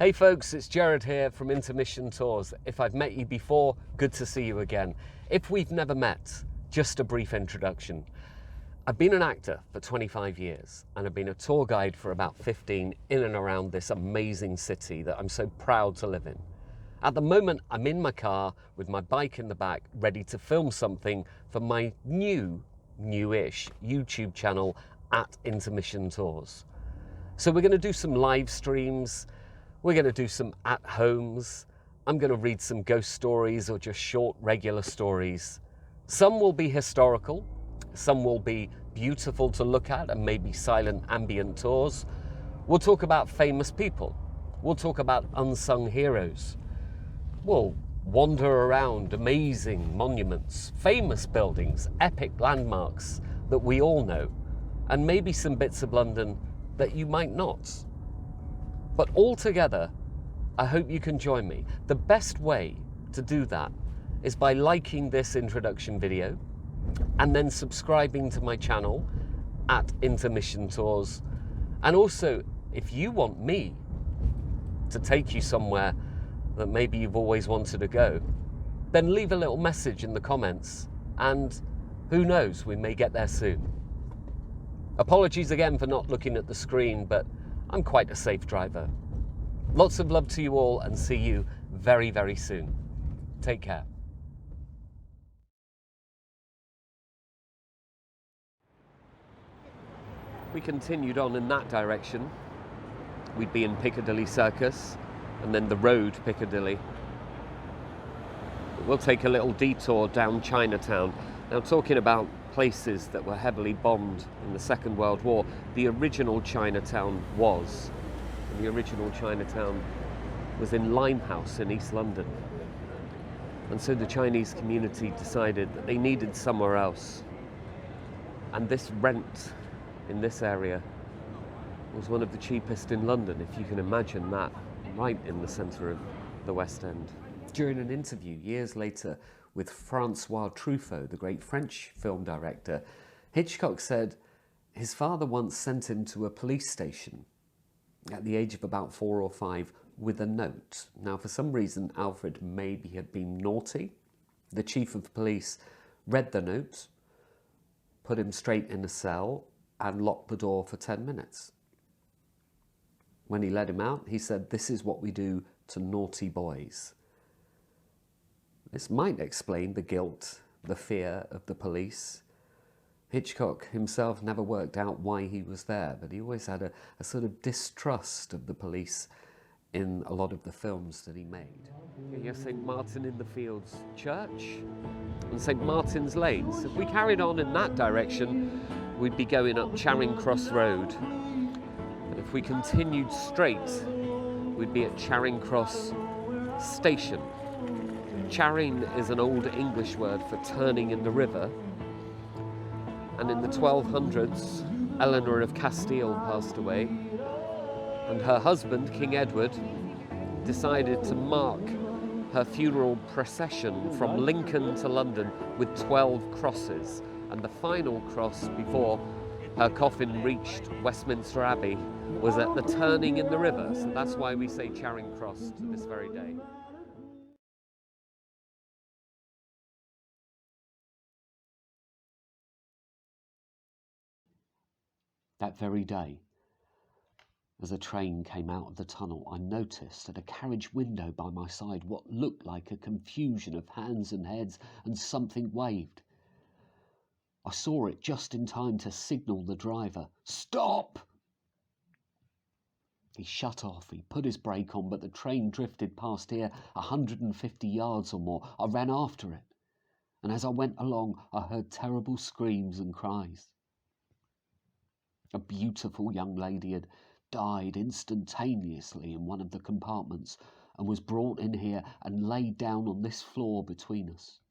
Hey folks, it's Gerard here from Intermission Tours. If I've met you before, good to see you again. If we've never met, just a brief introduction. I've been an actor for 25 years and I've been a tour guide for about 15 in and around this amazing city that I'm so proud to live in. At the moment, I'm in my car with my bike in the back, ready to film something for my newish YouTube channel at Intermission Tours. So we're going to do some live streams. We're going to do some at-homes. I'm going to read some ghost stories or just short, regular stories. Some will be historical. Some will be beautiful to look at and maybe silent ambient tours. We'll talk about famous people. We'll talk about unsung heroes. We'll wander around amazing monuments, famous buildings, epic landmarks that we all know, and maybe some bits of London that you might not. But all together, I hope you can join me. The best way to do that is by liking this introduction video and then subscribing to my channel at Intermission Tours. And also, if you want me to take you somewhere that maybe you've always wanted to go, then leave a little message in the comments and who knows, we may get there soon. Apologies again for not looking at the screen, but I'm quite a safe driver. Lots of love to you all and see you very, very soon. Take care. We continued on in that direction. We'd be in Piccadilly Circus and then the road Piccadilly. We'll take a little detour down Chinatown. Now, talking about places that were heavily bombed in the Second World War, the original Chinatown was. And the original Chinatown was in Limehouse in East London. And so the Chinese community decided that they needed somewhere else. And this rent in this area was one of the cheapest in London, if you can imagine that, right in the centre of the West End. During an interview years later with Francois Truffaut, the great French film director, Hitchcock said his father once sent him to a police station at the age of about 4 or 5 with a note. Now, for some reason, Alfred maybe had been naughty. The chief of police read the note, put him straight in a cell and locked the door for 10 minutes. When he let him out, he said, "This is what we do to naughty boys." This might explain the guilt, the fear of the police. Hitchcock himself never worked out why he was there, but he always had a sort of distrust of the police in a lot of the films that he made. Here's St. Martin in the Fields Church and St. Martin's Lane. So if we carried on in that direction, we'd be going up Charing Cross Road. And if we continued straight, we'd be at Charing Cross Station. Charing is an old English word for turning in the river. And in the 1200s, Eleanor of Castile passed away, and her husband, King Edward, decided to mark her funeral procession from Lincoln to London with 12 crosses. And the final cross before her coffin reached Westminster Abbey was at the turning in the river. So that's why we say Charing Cross to this very day. That very day, as a train came out of the tunnel, I noticed at a carriage window by my side what looked like a confusion of hands and heads, and something waved. I saw it just in time to signal the driver, "Stop!" He shut off, he put his brake on, but the train drifted past here 150 yards or more. I ran after it, and as I went along, I heard terrible screams and cries. A beautiful young lady had died instantaneously in one of the compartments and was brought in here and laid down on this floor between us.